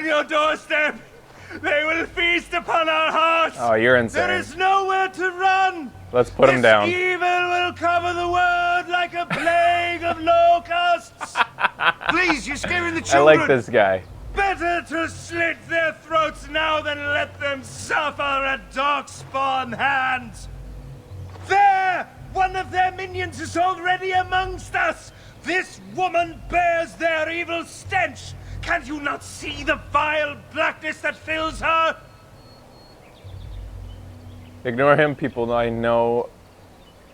on your doorstep. They will feast upon our hearts. Oh, you're insane. There is nowhere to run. Let's put him down. This evil will cover the world like a plague of locusts. Please, you're scaring the children. I like this guy. Better to slit their throats now than let them suffer at Darkspawn hands. There! One of their minions is already amongst us. This woman bears their evil stench. Can you not see the vile blackness that fills her? Ignore him, people. I know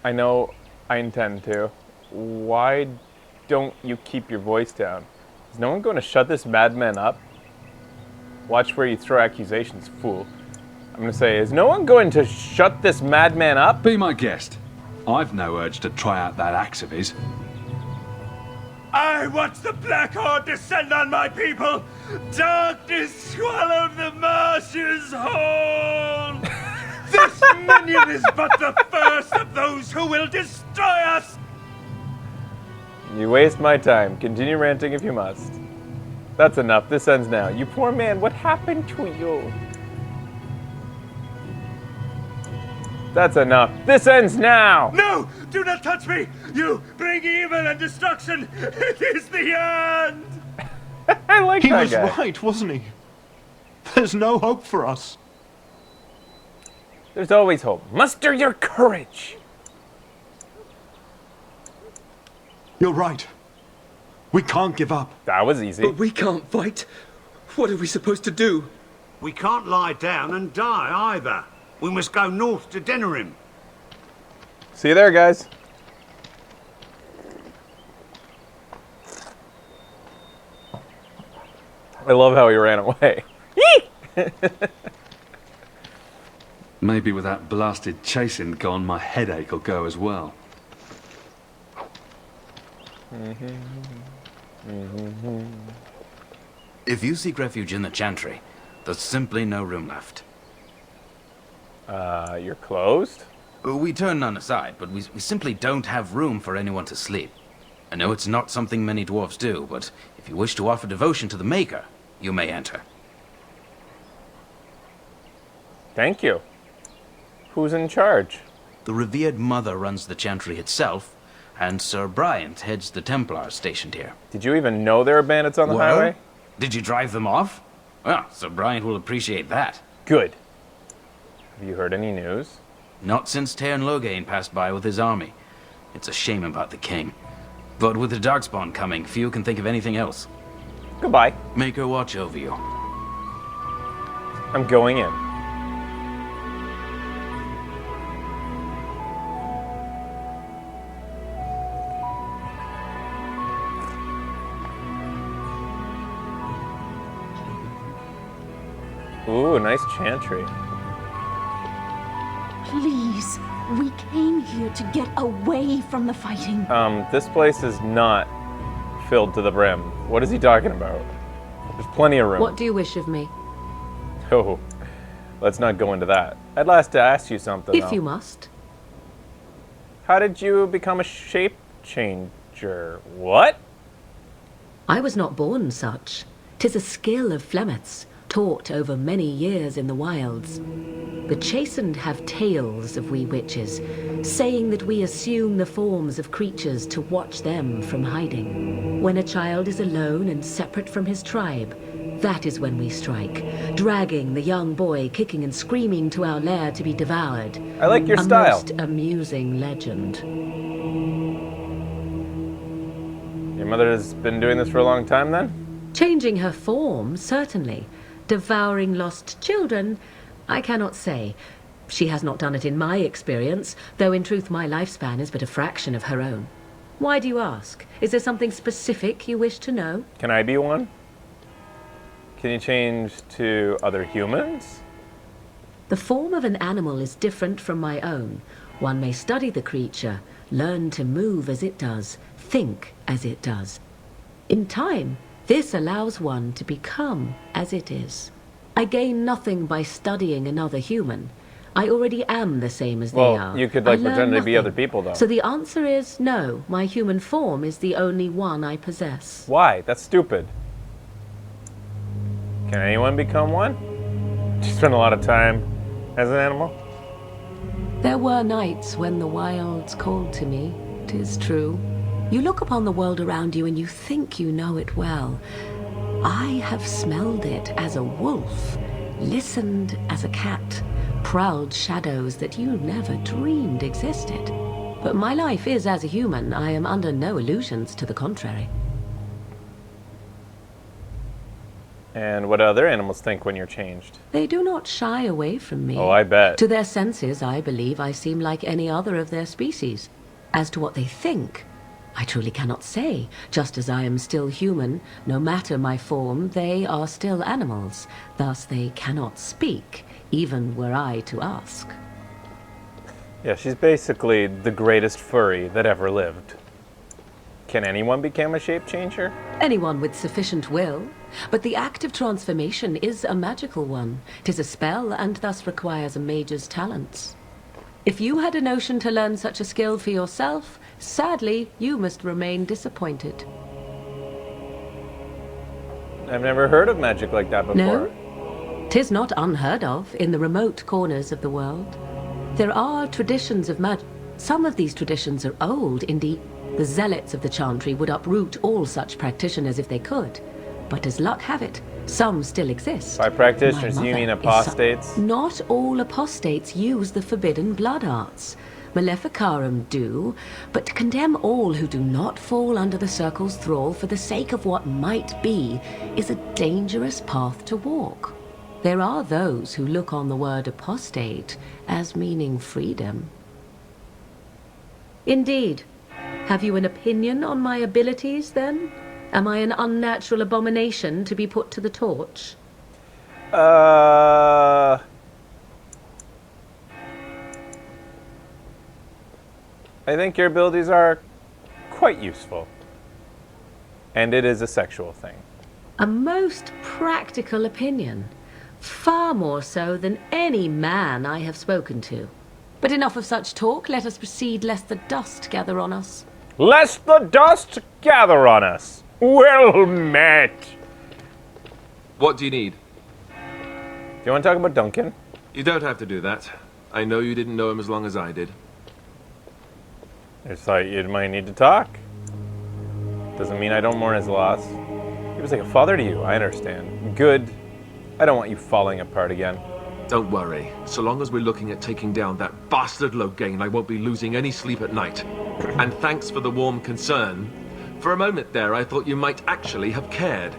I intend to. Why don't you keep your voice down? Is no one going to shut this madman up? Watch where you throw accusations, fool. I'm going to say, is no one going to shut this madman up? Be my guest. I've no urge to try out that axe of his. I watch the Black Horde descend on my people. Darkness swallowed the marshes whole. This minion is but the first of those who will destroy us. You waste my time. Continue ranting if you must. That's enough. This ends now. You poor man, what happened to you? That's enough. This ends now! No! Do not touch me! You bring evil and destruction! It is the end! I like He that was guy. right, wasn't he? There's no hope for us. There's always hope. Muster your courage! You're right. We can't give up. That was easy. But we can't fight. What are we supposed to do? We can't lie down and die either. We must go north to Denerim. See you there, guys. I love how he ran away. Maybe with that blasted chasing gone, my headache will go as well. If you seek refuge in the Chantry, there's simply no room left. You're closed? We turn none aside, but we simply don't have room for anyone to sleep. I know it's not something many dwarves do, but if you wish to offer devotion to the Maker, you may enter. Thank you. Who's in charge? The revered Mother runs the Chantry itself, and Sir Bryant heads the Templars stationed here. Did you even know there were bandits on the highway? Did you drive them off? Well, Sir Bryant will appreciate that. Good. Have you heard any news? Not since Tairn Loghain passed by with his army. It's a shame about the king. But with the Darkspawn coming, few can think of anything else. Goodbye. Maker watch over you. I'm going in. Ooh, a nice chantry. Please, we came here to get away from the fighting. This place is not filled to the brim. What is he talking about? There's plenty of room. What do you wish of me? Oh, let's not go into that. I'd like to ask you something, If though. you must. How did you become a shape changer? What? I was not born such. 'Tis a skill of Flemeth's, taught over many years in the wilds. The chastened have tales of we witches, saying that we assume the forms of creatures to watch them from hiding. When a child is alone and separate from his tribe, that is when we strike, dragging the young boy kicking and screaming to our lair to be devoured. I like your a style. most amusing legend. Your mother has been doing this for a long time, then? Changing her form, certainly. Devouring lost children, I cannot say. She has not done it in my experience, though in truth my lifespan is but a fraction of her own. Why do you ask? Is there something specific you wish to know? Can I be one? Can you change to other humans? The form of an animal is different from my own. One may study the creature, learn to move as it does, think as it does. In time, this allows one to become as it is. I gain nothing by studying another human. I already am the same as they are. Well, you could I like learn pretend to be nothing. other people, though. So the answer is no. My human form is the only one I possess. Why? That's stupid. Can anyone become one? You spend a lot of time as an animal? There were nights when the wilds called to me, 'tis true. You look upon the world around you and you think you know it well. I have smelled it as a wolf, listened as a cat, prowled shadows that you never dreamed existed. But my life is as a human. I am under no illusions to the contrary. And what do other animals think when you're changed? They do not shy away from me. Oh, I bet. To their senses, I believe I seem like any other of their species. As to what they think, I truly cannot say. Just as I am still human, no matter my form, they are still animals. Thus they cannot speak, even were I to ask. Yeah, she's basically the greatest furry that ever lived. Can anyone become a shape changer? Anyone with sufficient will. But the act of transformation is a magical one. 'Tis a spell and thus requires a mage's talents. If you had a notion to learn such a skill for yourself, sadly, you must remain disappointed. I've never heard of magic like that before. No? 'Tis not unheard of in the remote corners of the world. There are traditions of magic. Some of these traditions are old, indeed. The zealots of the Chantry would uproot all such practitioners if they could. But as luck have it, some still exist. By practitioners, My you mean mother is apostates? Not all apostates use the forbidden blood arts. Maleficarum do, but to condemn all who do not fall under the Circle's thrall for the sake of what might be is a dangerous path to walk. There are those who look on the word apostate as meaning freedom. Indeed. Have you an opinion on my abilities, then? Am I an unnatural abomination to be put to the torch? I think your abilities are quite useful. And it is a sexual thing. A most practical opinion. Far more so than any man I have spoken to. But enough of such talk. Let us proceed, lest the dust gather on us. Lest the dust gather on us. Well met. What do you need? Do you want to talk about Duncan? You don't have to do that. I know you didn't know him as long as I did. I just thought you might need to talk. Doesn't mean I don't mourn his loss. He was like a father to you, I understand. Good. I don't want you falling apart again. Don't worry. So long as we're looking at taking down that bastard Loghain, I won't be losing any sleep at night. And thanks for the warm concern. For a moment there, I thought you might actually have cared.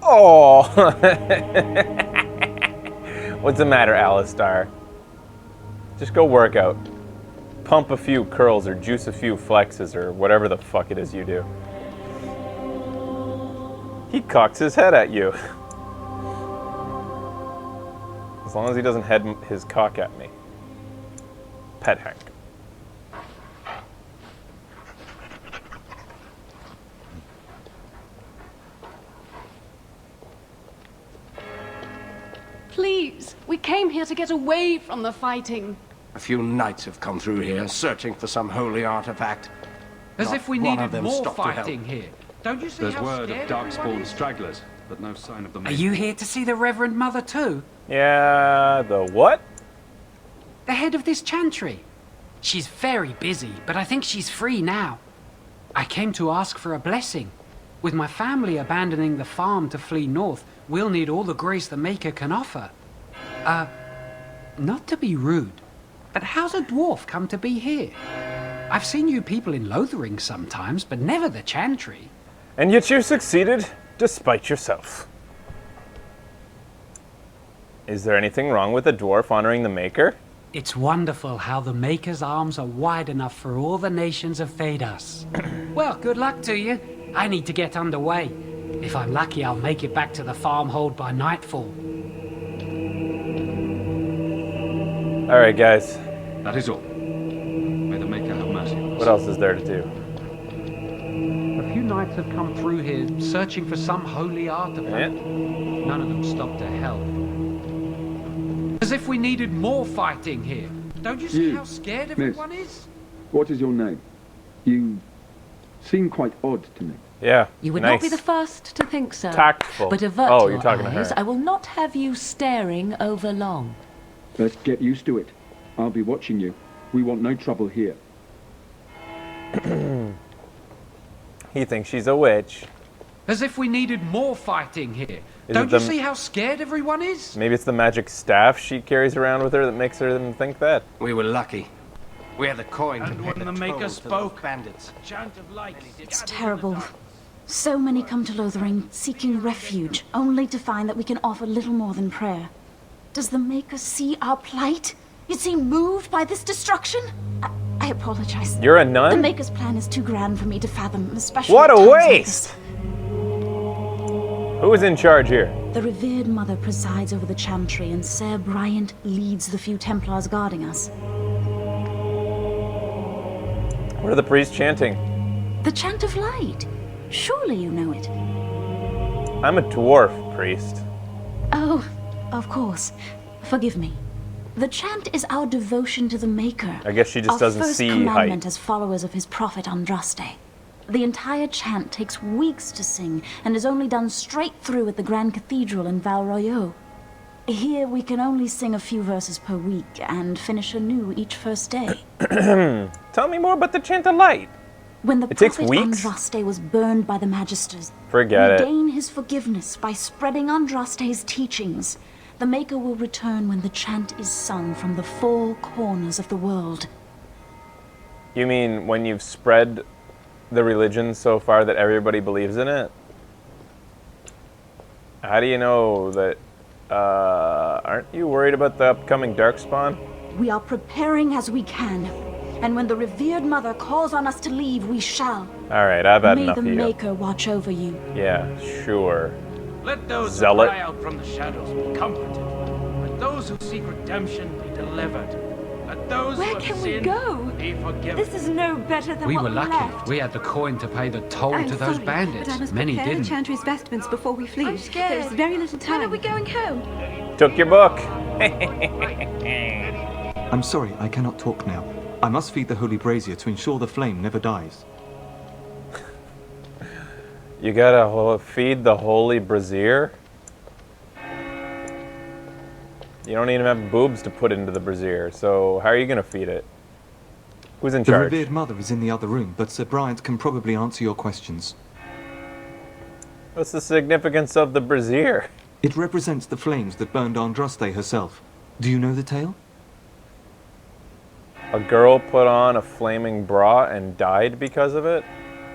Oh! What's the matter, Alistar? Just go work out. Pump a few curls or juice a few flexes or whatever the fuck it is you do. He cocks his head at you. As long as he doesn't head his cock at me. Pet Hank. Please, we came here to get away from the fighting. A few knights have come through here, searching for some holy artifact. As Not if we one of needed them more stopped to help. fighting here. Don't you see There's how word scared of everyone darkspawn is? stragglers, but no sign of the Are maiden. you here to see the Reverend Mother too? Yeah, the what? The head of this chantry. She's very busy, but I think she's free now. I came to ask for a blessing. With my family abandoning the farm to flee north, we'll need all the grace the Maker can offer. Not to be rude, but how's a dwarf come to be here? I've seen you people in Lothering sometimes, but never the chantry. And yet you succeeded, despite yourself. Is there anything wrong with a dwarf honoring the Maker? It's wonderful how the Maker's arms are wide enough for all the nations of Thedas. Well, good luck to you. I need to get underway. If I'm lucky, I'll make it back to the farmhold by nightfall. Alright, guys. That is all. May the Maker have mercy on us. What else is there to do? A few knights have come through here, searching for some holy artifact. Yeah. None of them stopped to help. As if we needed more fighting here. Don't you see how scared everyone is? What is your name? You seem quite odd to me. Yeah. You would nice. not be the first to think so. Tactful. But avert Oh, your you're talking to eyes. her. I will not have you staring over long. Let's get used to it. I'll be watching you. We want no trouble here. He thinks she's a witch. As if we needed more fighting here. Is Don't it you the- see how scared everyone is? Maybe it's the magic staff she carries around with her that makes her think that. We were lucky. We had the coin to And pay when the the Maker toll to those spoke, bandits. Chant of light. It's terrible. So many come to Lothering seeking refuge, only to find that we can offer little more than prayer. Does the Maker see our plight? You seem moved by this destruction? I apologize. You're a The nun? Maker's plan is too grand for me to fathom, especially What at a times like waste! Who is in charge here? this. The revered mother presides over the chantry, and Ser Bryant leads the few Templars guarding us. What are the priests chanting? The Chant of Light. Surely you know it. I'm a dwarf priest. Oh, of course. Forgive me. The chant is our devotion to the Maker. I guess she just our doesn't first see commandment height. as followers of his prophet Andraste. The entire chant takes weeks to sing and is only done straight through at the Grand Cathedral in Val Royeaux. Here we can only sing a few verses per week and finish anew each first day. Tell me more about the Chant of Light. When the It takes prophet weeks? Andraste was burned by the Magisters, Forget we it. gain his forgiveness by spreading Andraste's teachings. The Maker will return when the chant is sung from the four corners of the world. You mean when you've spread the religion so far that everybody believes in it? How do you know that? Aren't you worried about the upcoming Darkspawn? We are preparing as we can, and when the revered mother calls on us to leave, we shall. All right, I've had May enough the of you. Maker watch over you. Yeah, sure. Let those Zealot. who cry out from the shadows be comforted. Let those who seek redemption be delivered. Let those Where who have can we sinned go? be forgiven. This is no better than We what were lucky. left. We had the coin to pay the toll I'm to those sorry, bandits. But I must Many prepare didn't. the Chantry's vestments before we flee. I'm scared. There's very little time. When are we going home? Took your book. I'm sorry, I cannot talk now. I must feed the holy brazier to ensure the flame never dies. You gotta feed the holy brazier? You don't even have boobs to put into the brazier, so how are you gonna feed it? Who's in The charge? revered mother is in the other room, but Sir Bryant can probably answer your questions. What's the significance of the brazier? It represents the flames that burned Andraste herself. Do you know the tale? A girl put on a flaming bra and died because of it?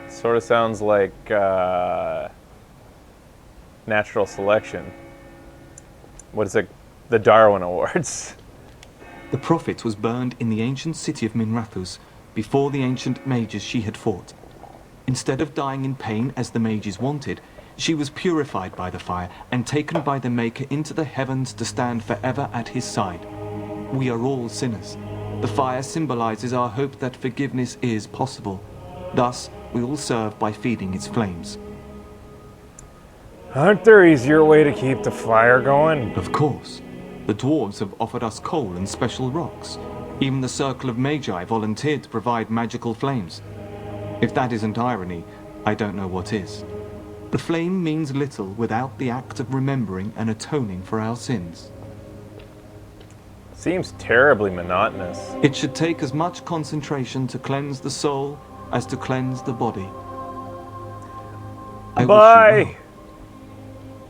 Sort of sounds like natural selection. What is it? The Darwin Awards. The prophet was burned in the ancient city of Minrathous before the ancient mages she had fought. Instead of dying in pain as the mages wanted, she was purified by the fire and taken by the Maker into the heavens to stand forever at his side. We are all sinners. The fire symbolizes our hope that forgiveness is possible. Thus, we all serve by feeding its flames. Aren't there easier way to keep the fire going? Of course. The dwarves have offered us coal and special rocks. Even the Circle of Magi volunteered to provide magical flames. If that isn't irony, I don't know what is. The flame means little without the act of remembering and atoning for our sins. Seems terribly monotonous. It should take as much concentration to cleanse the soul as to cleanse the body. I wish you Bye! well.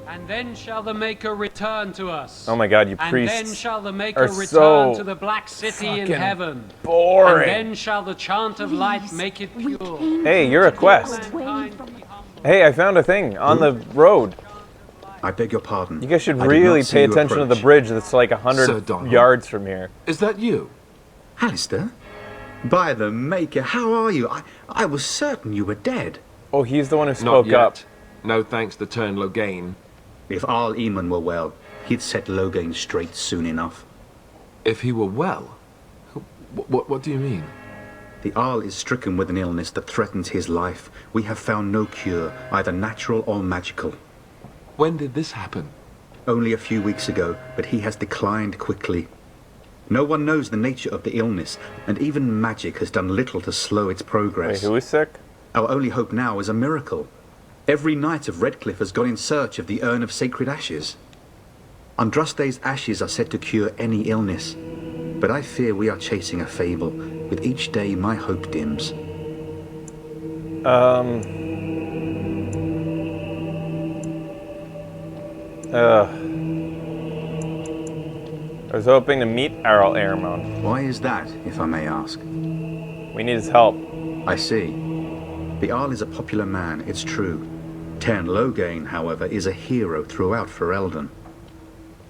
And then shall the Maker return to us. Oh my god, you And priests then shall the Maker are return so to the Black City in fucking heaven. boring. And then shall the chant of light make it pure. Hey, you're a quest. Hey, I found a thing on the road. I beg your pardon. You guys should I did really not see pay you attention to the approach. bridge that's like Sir 100 Donald. yards from here. Is that you? Alistair? By the Maker, how are you? I was certain you were dead. Oh, he's the one who Not spoke yet. up. No thanks to Turn Logain. If Arl Eamon were well, he'd set Logain straight soon enough. If he were well? What do you mean? The Arl is stricken with an illness that threatens his life. We have found no cure, either natural or magical. When did this happen? Only a few weeks ago, but he has declined quickly. No one knows the nature of the illness, and even magic has done little to slow its progress. Wait, who is sick? Our only hope now is a miracle. Every knight of Redcliffe has gone in search of the urn of sacred ashes. Andraste's ashes are said to cure any illness, but I fear we are chasing a fable. With each day, my hope dims. I was hoping to meet Arl Airmount. Why is that, if I may ask? We need his help. I see. The Arl is a popular man, it's true. Tern Loghain, however, is a hero throughout Ferelden.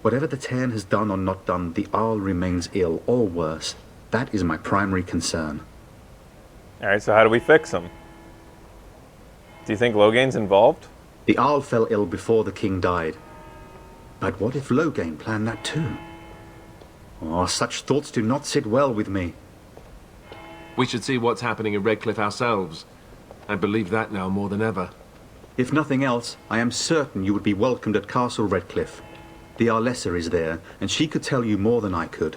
Whatever the Tern has done or not done, the Arl remains ill, or worse. That is my primary concern. Alright, so how do we fix him? Do you think Loghain's involved? The Arl fell ill before the king died. But what if Loghain planned that too? Oh, such thoughts do not sit well with me. We should see what's happening in Redcliffe ourselves. I believe that now more than ever. If nothing else, I am certain you would be welcomed at Castle Redcliffe. The Arlessa is there, and she could tell you more than I could.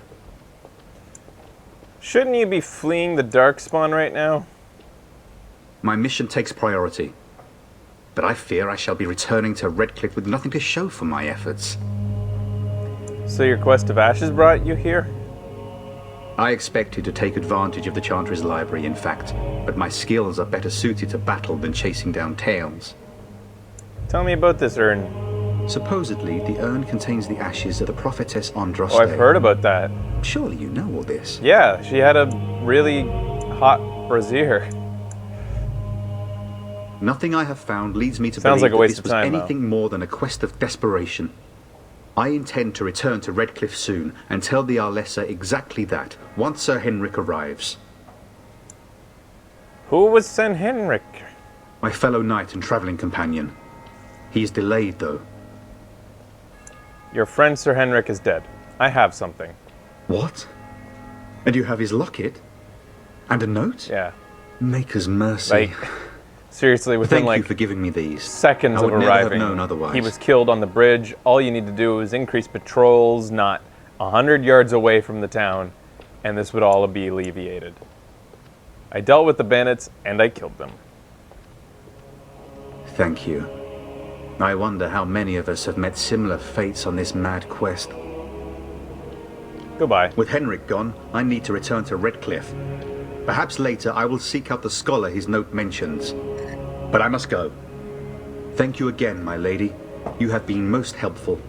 Shouldn't you be fleeing the Darkspawn right now? My mission takes priority. But I fear I shall be returning to Redcliffe with nothing to show for my efforts. So your quest of ashes brought you here? I expected to take advantage of the Chantry's library, in fact, but my skills are better suited to battle than chasing down tales. Tell me about this urn. Supposedly, the urn contains the ashes of the prophetess Andraste. Oh, I've heard about that. Surely you know all this. Yeah, she had a really hot brazier. Nothing I have found leads me to Sounds believe like a waste that of this was time, anything more than a quest of desperation. I intend to return to Redcliffe soon and tell the Arlessa exactly that, once Sir Henrik arrives. Who was Sir Henrik? My fellow knight and travelling companion. He is delayed, though. Your friend Sir Henrik is dead. I have something. What? And you have his locket? And a note? Yeah. Maker's mercy. Like, seriously, within Thank like you for giving me these. seconds I of would never have arriving, known otherwise. he was killed on the bridge. All you need to do is increase patrols not 100 yards away from the town, and this would all be alleviated. I dealt with the bandits, and I killed them. Thank you. I wonder how many of us have met similar fates on this mad quest. Goodbye. With Henrik gone, I need to return to Redcliffe. Perhaps later I will seek out the scholar his note mentions. But I must go. Thank you again, my lady. You have been most helpful.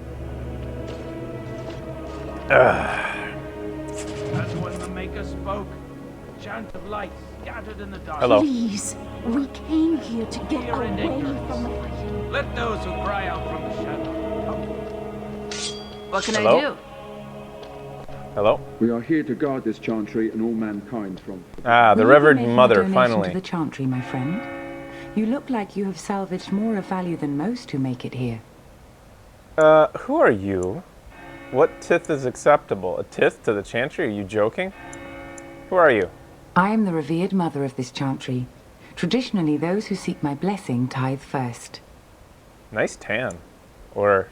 That's when the Maker spoke. A chant of light scattered in the dark. Hello. Please, we came here to get Fear and away ignorance. from the fight. Let those who cry out from the shadow come. What can Hello? I do? Hello? We are here to guard this chantry and all mankind from... Ah, the Will you be Reverend making a Mother, donation finally. to the chantry, my friend? You look like you have salvaged more of value than most who make it here. Who are you? What tithe is acceptable? A tithe to the chantry? Are you joking? Who are you? I am the revered mother of this chantry. Traditionally, those who seek my blessing tithe first. Nice tan. Or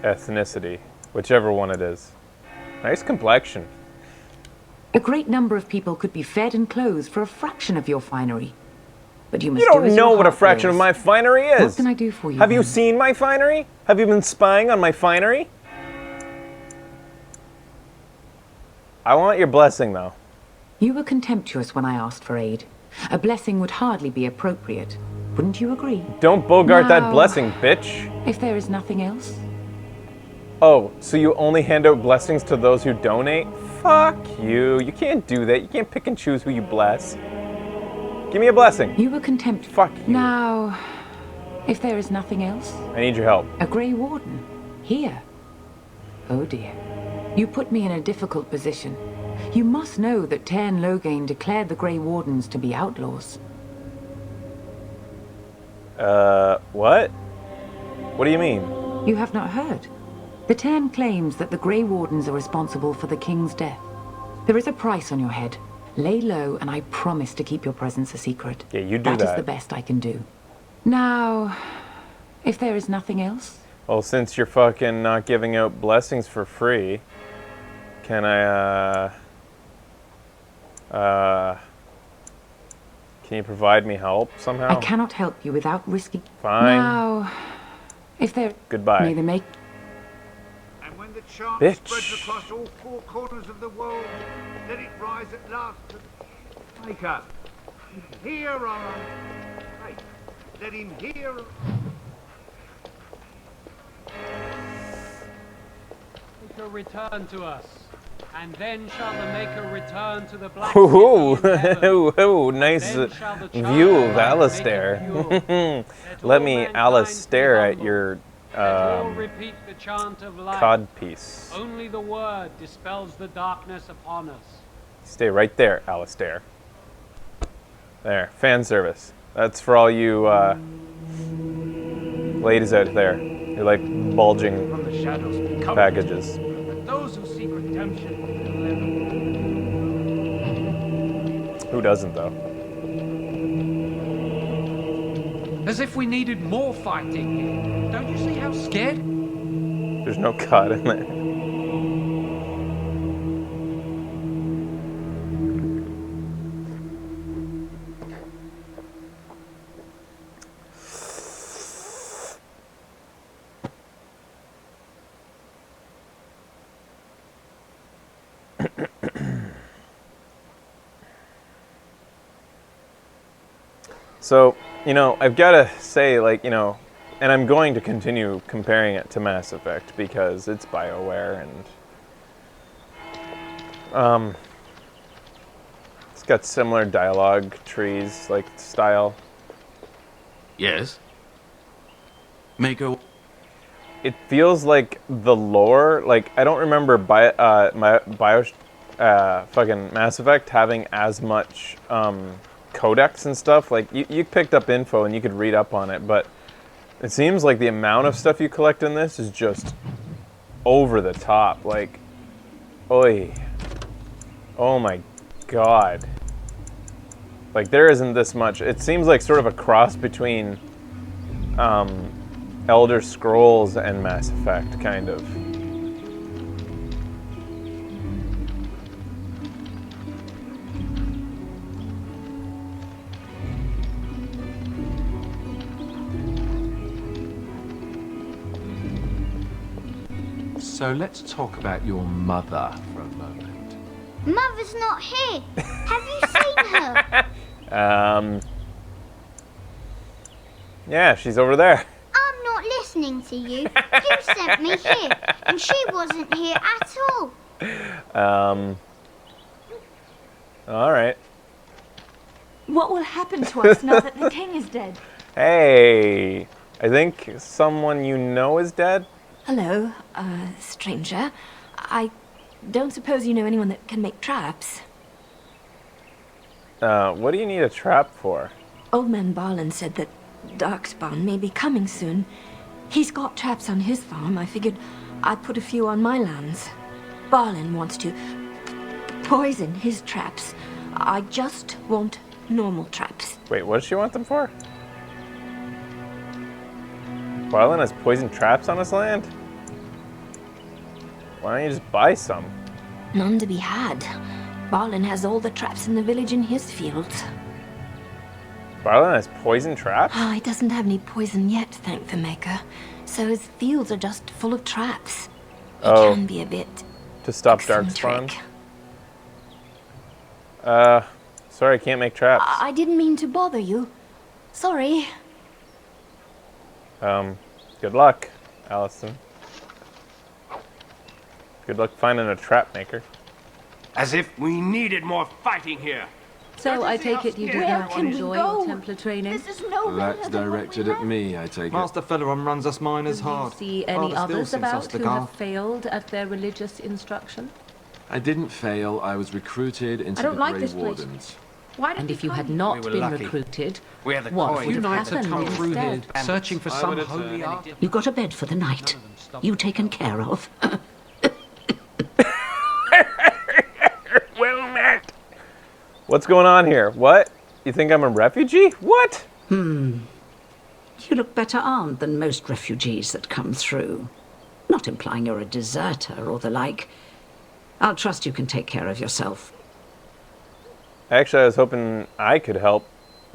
ethnicity. Whichever one it is. Nice complexion. A great number of people could be fed and clothed for a fraction of your finery. But you must You do don't as know your what a heart fraction of wills. my finery is. What can I do for you? Have you then? seen my finery? Have you been spying on my finery? I want your blessing, though. You were contemptuous when I asked for aid. A blessing would hardly be appropriate. Wouldn't you agree? Don't bogart that Now- blessing, bitch. If there is nothing else, Oh, so you only hand out blessings to those who donate? Fuck you. You can't do that. You can't pick and choose who you bless. Give me a blessing. you were contemptuous. Fuck you. Now, if there is nothing else, I need your help. a Grey Warden. Here. Oh dear. You put me in a difficult position. You must know that Tern Loghain declared the Grey Wardens to be outlaws. What? What do you mean? You have not heard. The Tern claims that the Grey Wardens are responsible for the king's death. There is a price on your head. Lay low, and I promise to keep your presence a secret. Yeah, you do That is that. the best I can do. Now, if there is nothing else, Well, since you're fucking not giving out blessings for free, can Can you provide me help somehow? I cannot help you without risking... Fine. Now, if there... Goodbye. May the make... And when the chant Bitch. spreads across all four corners of the world, let it rise at last to Maker. Hear our faith. Let him hear. Maker return to us, and then shall the Maker return to the black Ooh, city in heaven. ooh, nice Then shall the view of child Alistair. make it Let me Alistair at your all repeat the chant of life. codpiece. Only the word dispels the darkness upon us. Stay right there, Alistair. There, fan service. That's for all you ladies out there. You're like bulging From the shadows become packages. But those who seek redemption will live. Who doesn't though? As if we needed more fighting here. Don't you see how scared? There's no cut in there. So, you know, I've got to say, like, you know, and I'm going to continue comparing it to Mass Effect because it's BioWare and it's got similar dialogue trees, like, style. Yes. Maker. It feels like the lore, like, I don't remember fucking Mass Effect having as much, codex and stuff. Like you picked up info and you could read up on it, but it seems like the amount of stuff you collect in this is just over the top. Like, oi, oh my god, like there isn't this much. It seems like sort of a cross between Elder Scrolls and Mass Effect, kind of. So let's talk about your mother for a moment. Mother's not here. Have you seen her? Yeah, she's over there. I'm not listening to you. You sent me here, and she wasn't here at all. All right. What will happen to us now that the king is dead? Hey, I think someone you know is dead. Hello, stranger. I don't suppose you know anyone that can make traps. What do you need a trap for? Old man Barlin said that Darkspawn may be coming soon. He's got traps on his farm. I figured I'd put a few on my lands. Barlin wants to poison his traps. I just want normal traps. Wait, what does she want them for? Barlin has poison traps on his land? Why don't you just buy some? None to be had. Barlin has all the traps in the village in his fields. Barlin has poison traps? He doesn't have any poison yet, thank the Maker. So his fields are just full of traps. He can be a bit to stop Darkspawn? Sorry, I can't make traps. I didn't mean to bother you. Sorry. Good luck, Allison. Good luck finding a trap maker. As if we needed more fighting here. So I take it you did not enjoy your Templar training? This is no That's directed at me, I take it. Master Feleron runs us miners Do you hard. see any Harder still others since about who Ostagar. have failed at their religious instruction? I didn't fail. I was recruited into I don't the like Grey this place. Wardens. And if you had not been recruited, We are the what coin. would have Knights had happened come through here instead? searching for some holy art. You got a bed for the night. You taken care of. Well met. What's going on here? What? You think I'm a refugee? What? You look better armed than most refugees that come through. Not implying you're a deserter or the like. I'll trust you can take care of yourself. Actually, I was hoping I could help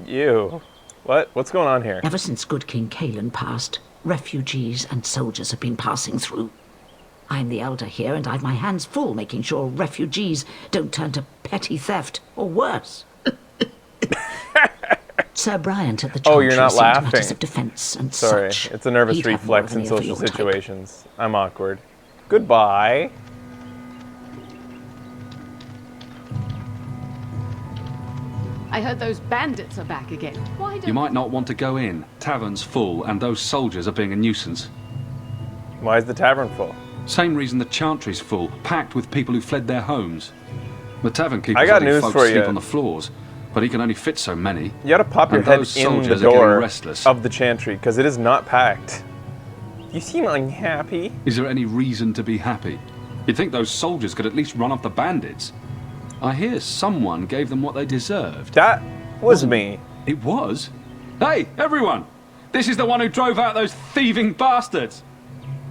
You. What? What's going on here? Ever since good King Kalen passed, refugees and soldiers have been passing through. I'm the elder here, and I've my hands full making sure refugees don't turn to petty theft, or worse. Sir Bryant at the Chantry you're not seemed laughing. matters of defense and Sorry, such. it's a nervous He'd have more reflex of an in ear for social your type. situations. I'm awkward. Goodbye. I heard those bandits are back again. Why don't You might not want to go in. Tavern's full, and those soldiers are being a nuisance. Why is the tavern full? Same reason the Chantry's full, packed with people who fled their homes. The tavern keeps I got letting news folks for sleep you. on the floors, but he can only fit so many. You gotta pop your And head those in the soldiers are getting door restless. of the Chantry, because it is not packed. You seem unhappy. Is there any reason to be happy? You'd think those soldiers could at least run off the bandits. I hear someone gave them what they deserved. That was me. It was? Hey, everyone! This is the one who drove out those thieving bastards!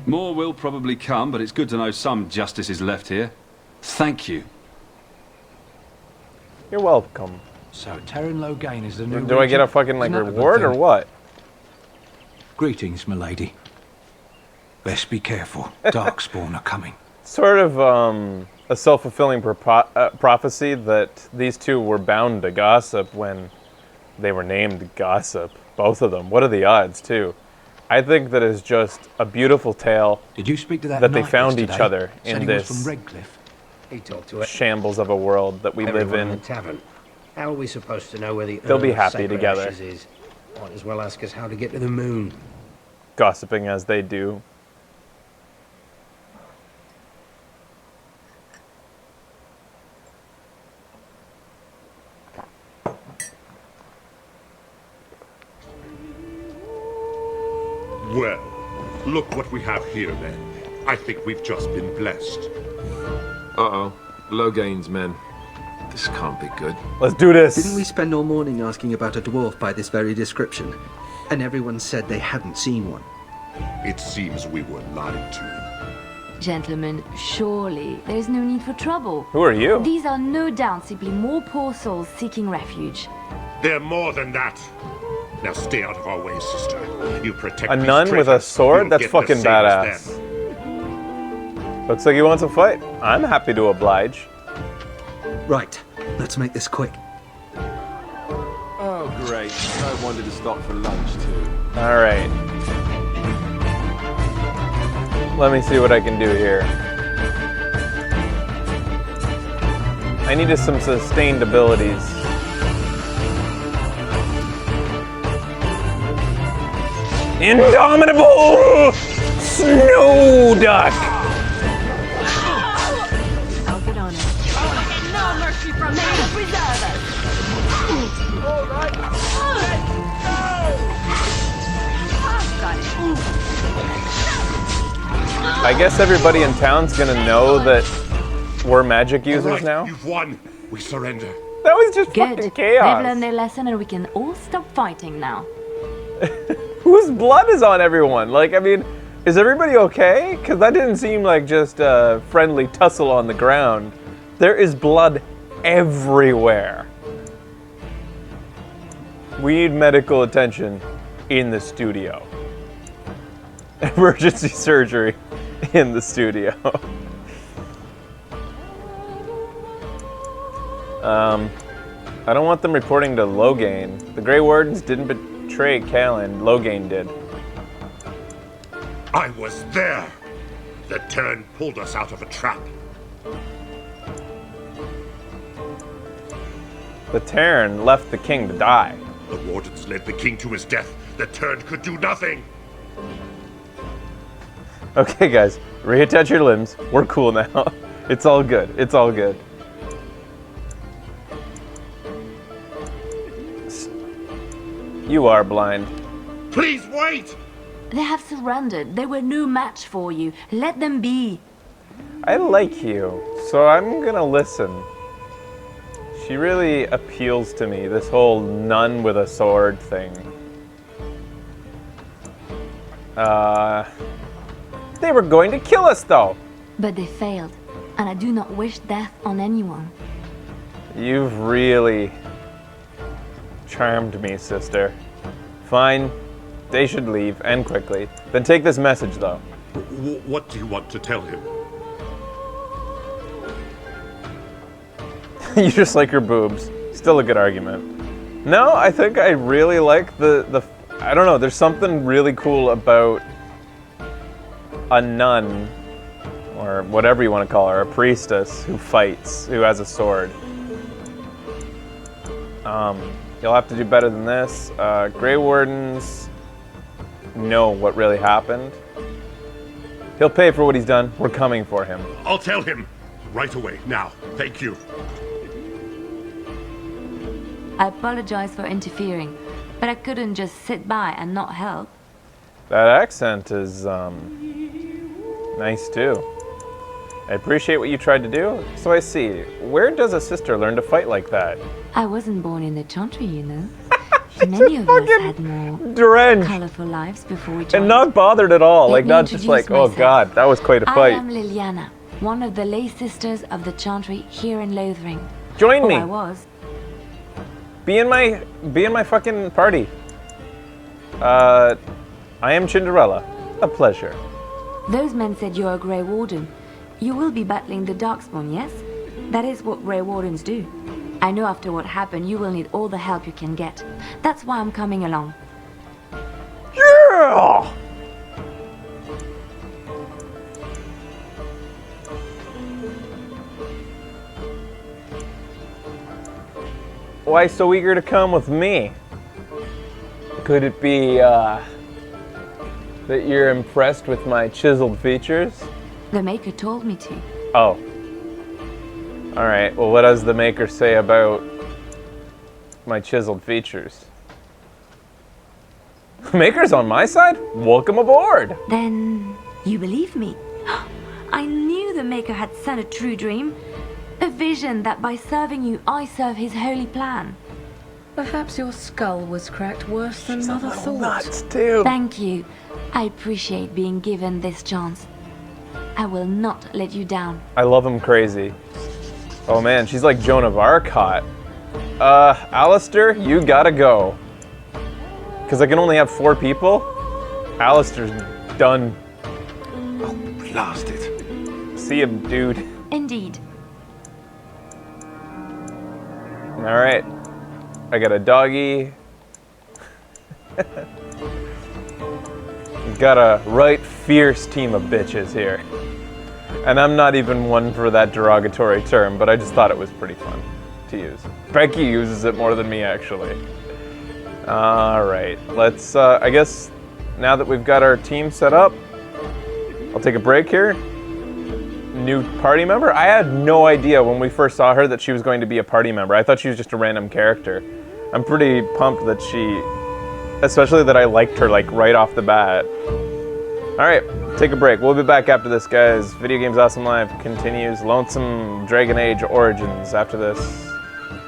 More will probably come, but it's good to know some justice is left here. Thank you. You're welcome. So, Terran Loghain is the new Do I get a regent? fucking like Isn't that a good reward or thing? what? Greetings, milady. Best be careful. Darkspawn are coming. Sort of a self-fulfilling prophecy that these two were bound to gossip when they were named Gossip. Both of them. What are the odds, too? I think that is just a beautiful tale. Did you speak to that that they knight found each yesterday? other Said in he was this from Redcliffe. He talked to it. shambles of a world that we live Everyone in. the tavern. How are we supposed to know where the They'll be Earl of happy Sacred together. Ashes is? Might as well ask us how to get to the moon. Gossiping as they do. Well, look what we have here then. I think we've just been blessed. Uh-oh. Loghain's men. This can't be good. Let's do this. Didn't we spend all morning asking about a dwarf by this very description? And everyone said they hadn't seen one. It seems we were lied to. Gentlemen, surely there's no need for trouble. Who are you? These are no doubt simply more poor souls seeking refuge. They're more than that. Now stay out of our way, sister. You protect A these nun with a treasures, sword? you'll That's get the fucking same as badass. them. Looks like he wants a fight. I'm happy to oblige. Right, let's make this quick. Oh, great. I wanted to stop for lunch, too. All right. Let me see what I can do here. I needed some sustained abilities. Indomitable Snow Duck! I'll get on it. No mercy from me to preserve us. All right. I guess everybody in town's gonna know that we're magic users All right, now. You've won. We surrender. That was just Good. fucking chaos. They've learned their lesson and we can all stop fighting now. Whose blood is on everyone? Like, I mean, is everybody okay? Because that didn't seem like just a friendly tussle on the ground. There is blood everywhere. We need medical attention in the studio. Emergency surgery in the studio. I don't want them reporting to Loghain. The Grey Wardens didn't betray Callan. Loghain did. I was there. The Terran pulled us out of a trap. The Terran left the king to die. The Wardens led the king to his death. The Terran could do nothing. Okay, guys, reattach your limbs. We're cool now. It's all good. It's all good. You are blind. Please wait! They have surrendered. They were no match for you. Let them be. I like you, so I'm gonna listen. She really appeals to me, this whole nun with a sword thing. They were going to kill us, though. But they failed, and I do not wish death on anyone. You've really charmed me, sister. Fine. They should leave, and quickly. Then take this message, though. What do you want to tell him? You just like your boobs. Still a good argument. No, I think I really like the I don't know, there's something really cool about a nun, or whatever you want to call her, a priestess who fights, who has a sword. You'll have to do better than this. Grey Wardens know what really happened. He'll pay for what he's done. We're coming for him. I'll tell him right away. Now, thank you. I apologize for interfering, but I couldn't just sit by and not help. That accent is, nice too. I appreciate what you tried to do. So I see. Where does a sister learn to fight like that? I wasn't born in the Chantry, you know. Many of us had more drenched. colorful lives before we joined. And not bothered at all. Let Like, me not just like, introduce oh god, that was quite a I fight. am Liliana, one of the lay sisters of the Chantry here in Lothering. Join Or me. I was. Be in my fucking party. I am Cinderella. A pleasure. Those men said you're a Grey Warden. You will be battling the Darkspawn, yes? That is what Grey Wardens do. I know after what happened, you will need all the help you can get. That's why I'm coming along. Yeah! Why so eager to come with me? Could it be, that you're impressed with my chiseled features? The Maker told me to. Oh. Alright, well what does the Maker say about my chiseled features? Maker's on my side? Welcome aboard! Then you believe me? I knew the Maker had sent a true dream. A vision that by serving you, I serve his holy plan. Perhaps your skull was cracked worse than Mother thought. Thank you. I appreciate being given this chance. I will not let you down. I love him crazy. Oh man, she's like Joan of Arc hot. Alistair, you gotta go. Because I can only have 4 people. Alistair's done. Oh, blast it. See him, dude. Indeed. Alright. I got a doggy. Got a right fierce team of bitches here. And I'm not even one for that derogatory term, but I just thought it was pretty fun to use. Becky uses it more than me, actually. Alright, let's, I guess, now that we've got our team set up, I'll take a break here. New party member? I had no idea when we first saw her that she was going to be a party member. I thought she was just a random character. I'm pretty pumped that especially that I liked her, like, right off the bat. Alright, take a break. We'll be back after this, guys. Video Games Awesome Live continues. Lonesome Dragon Age Origins after this.